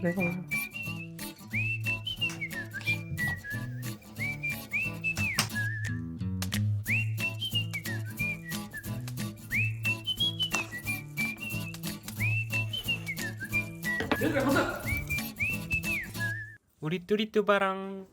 네. 얘들아 가자. 우리 뚜리뚜바랑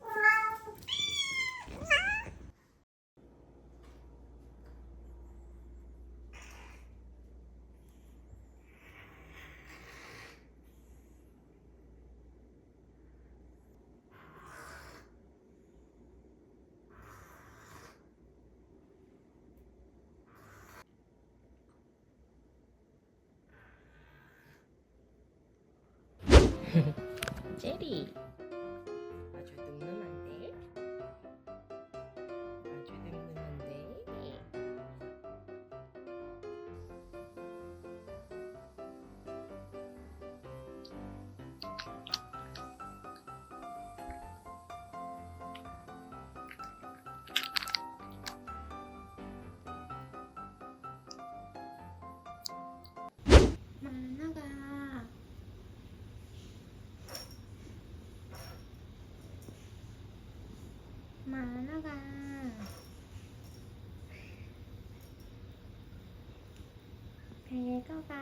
제리 아주 늠름한데 아주 늠름한데 만나가 만나가 데리고 가.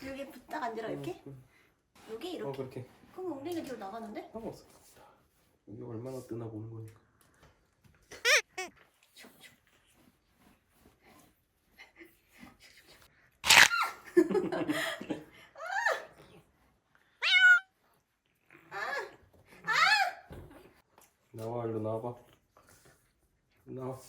여기 붙딱 앉으라 이렇게? 여기 이렇게? 그렇게 그럼 우리는 뒤로 나가는데? 상관없어. 이게 얼마나 뜨나 보는 거니까. 나와, 일로 나와봐. 나와.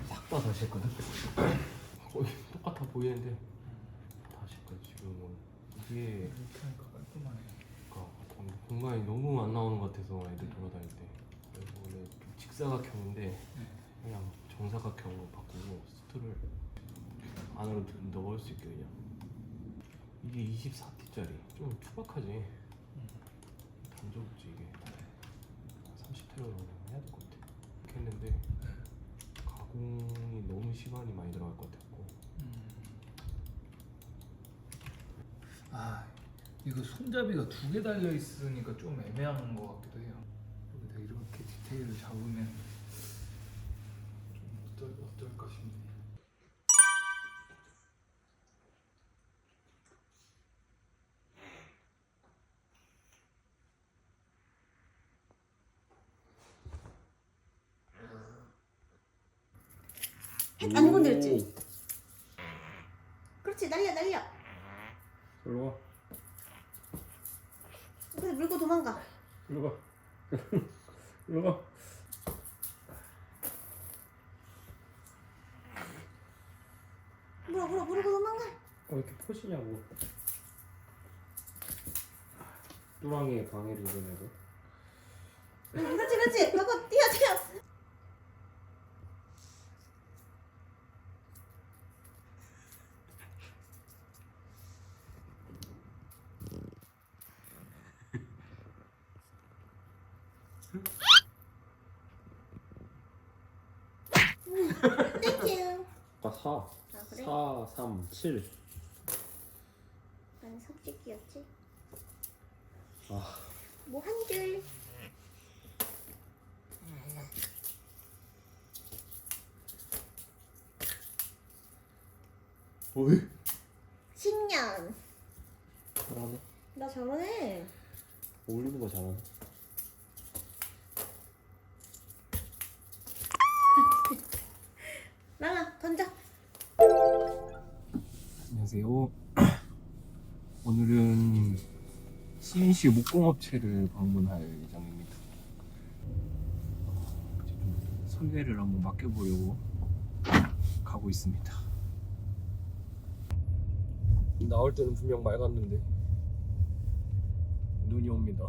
싹 다 다시 했거든? 거의 똑같아 보이는데 다시 했거든. 지금은 이게 이렇게 하니까 깔끔하네. 공간이 너무 안 나오는 것 같아서 애들 돌아다닐 때. 그래서 원래 직사각형인데 그냥 정사각형으로 바꾸고 스트를 안으로 넣을 수 있게 그냥. 이게 24T짜리 좀 투박하지. 단조롭지 이게. 30T로 해야 될 것 같아. 이렇게 했는데 가공이 너무 시간이 많이 들어갈 것 같았고. 아, 이거 손잡이가 2개 달려 있으니까 좀 애매한 것 같기도 해요. 여기다 이렇게 디테일을 잡으면 좀 어떨까 싶네. 안 건드렸지? 그렇지, 날려 날려. 일로 와. 근데 물고 도망가. 이리 와. 이리 와. 물고 도망가. 왜 이렇게 포시냐고. 뚜랑이의 방해를 이겨내고. 그렇지. 너가 뛰어. 땡큐. 아 4. 아 그래? 4, 3, 7. 난 삭제기였지. 아. 뭐 한 줄. 어이? 10년. 잘하네. 나 잘하네. 올리는 거 잘하네. 나가 던져. 안녕하세요. 오늘은 CNC 목공업체를 방문할 예정입니다. 지금 선회를 한번 맡겨보려고 가고 있습니다. 나올 때는 분명 맑았는데 눈이 옵니다.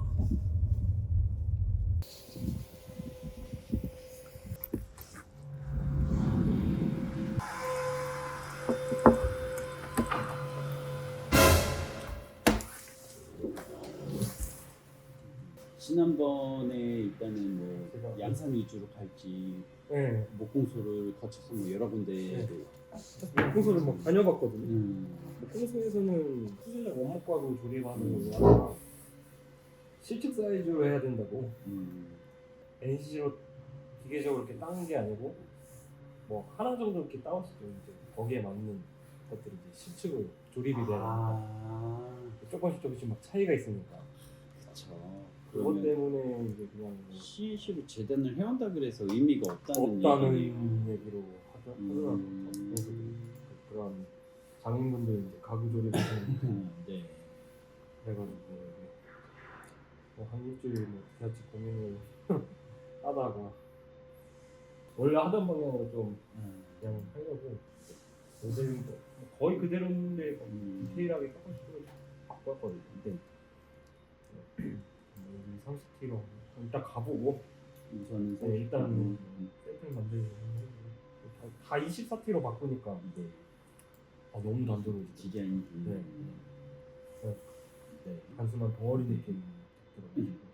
지난번에 일단은 뭐 양산 위주로 갈지 네. 목공소를 거쳐서 뭐 여러 군데를 목공소를 막 다녀봤거든요. 음, 목공소에서는 수술장 원목과로 조립하는 걸로 하다가 실측 사이즈로 해야 된다고. NC로 기계적으로 이렇게 따는 게 아니고 뭐 하나 정도 이렇게 따왔을 때 이제 거기에 맞는 것들이 이제 실측으로 조립이 되는 거니까 조금씩 막 차이가 있으니까 그쵸. 그것 그러면 때문에 이제 그냥 CNC로 재단을 해온다 그래서 의미가 없다는 없다는 얘기네요. 얘기로 하더라고요. 그래서 그런 장인분들 이제 가구 조립하시는 네. 그래가지고 뭐한 일주일 뭐 같이 고민을 하다가 원래 하던 방향으로 좀 그냥 하려고 모델링 거의 그대로인데 디테일하게 조금씩 바꿨거든요. 네. 여기 30kg 일단 가보고 우선은 네, 일단 세트를 만들고 다 24kg 바꾸니까 네. 아, 너무 단조로워. 디자인이 네. 네. 단순한 덩어리 느낌 들어가지고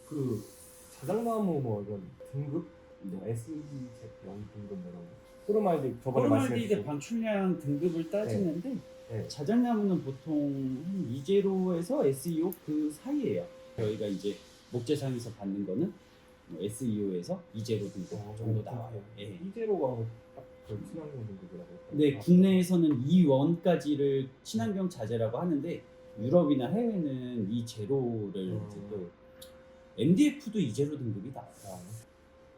그 자작나무 뭐 이런 등급 뭐 SEZ 영 등급 뭐라고 포르말디 저번에 포르말디드 말씀해주신 방출량 등급을 따지는데 네. 자작나무는 보통 한 E0에서 SEO 그 사이예요. 저희가 이제 목재상에서 받는 거는 뭐 SEO에서 E0 등급 정도 나와요. 예. 이제로가 딱그 친환경 등급이라고 네, 국내에서는 E1까지를 친환경 자재라고 하는데 유럽이나 해외는 E0를 이제 또 MDF도 E0 등급이 나와요.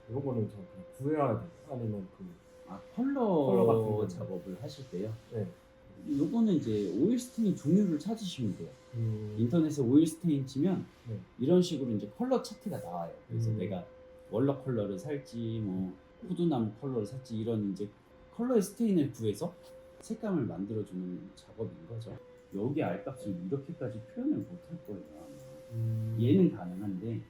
이런 거는 저 그냥 구해야 돼 아니면 그 컬러 같은 거. 작업을 하실 때요. 네. 요거는 이제 오일 스테인 종류를 찾으시면 돼요. 인터넷에 오일 스테인 치면 네. 이런 식으로 이제 컬러 차트가 나와요. 그래서 내가 월러 컬러를 살지 뭐 후드나무 컬러를 살지 이런 이제 컬러의 스테인을 구해서 색감을 만들어주는 작업인 거죠. 여기 알값을 이렇게까지 표현을 못할 거예요. 아마. 얘는 가능한데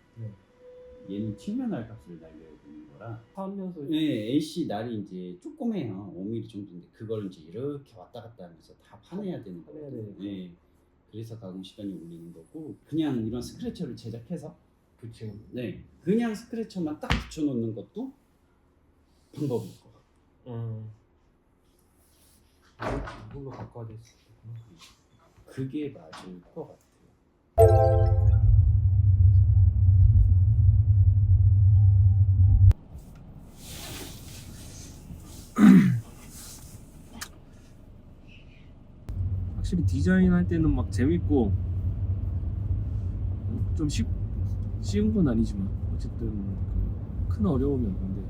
얘는 측면 알값을 날려야 되는 거라. 하면서 네, AC 날이 이제 조그매요. 5mm 정도인데 그걸 이제 이렇게 왔다 갔다 하면서 다 파내야 되는 파내야 거거든요. 되니까. 네. 그래서 가공 시간이 올리는 거고 그냥 이런 스크래처를 제작해서 붙이는 네, 그냥 스크래처만 딱 붙여놓는 것도 방법일 거. 이걸로 바꿔야 될 수 있구나. 그게 맞을 것 같아요. 디자인 할 때는 막 재밌고 좀 쉬운 건 아니지만 어쨌든 큰 어려움이 없는데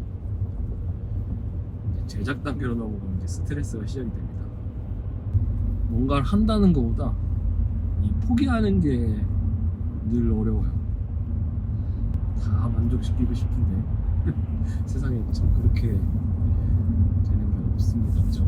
이제 제작 단계로 넘어가면 이제 스트레스가 시작이 됩니다. 뭔가를 한다는 것보다 이 포기하는 게 늘 어려워요. 다 만족시키고 싶은데 세상에 참 그렇게 되는 게 없습니다. 그죠?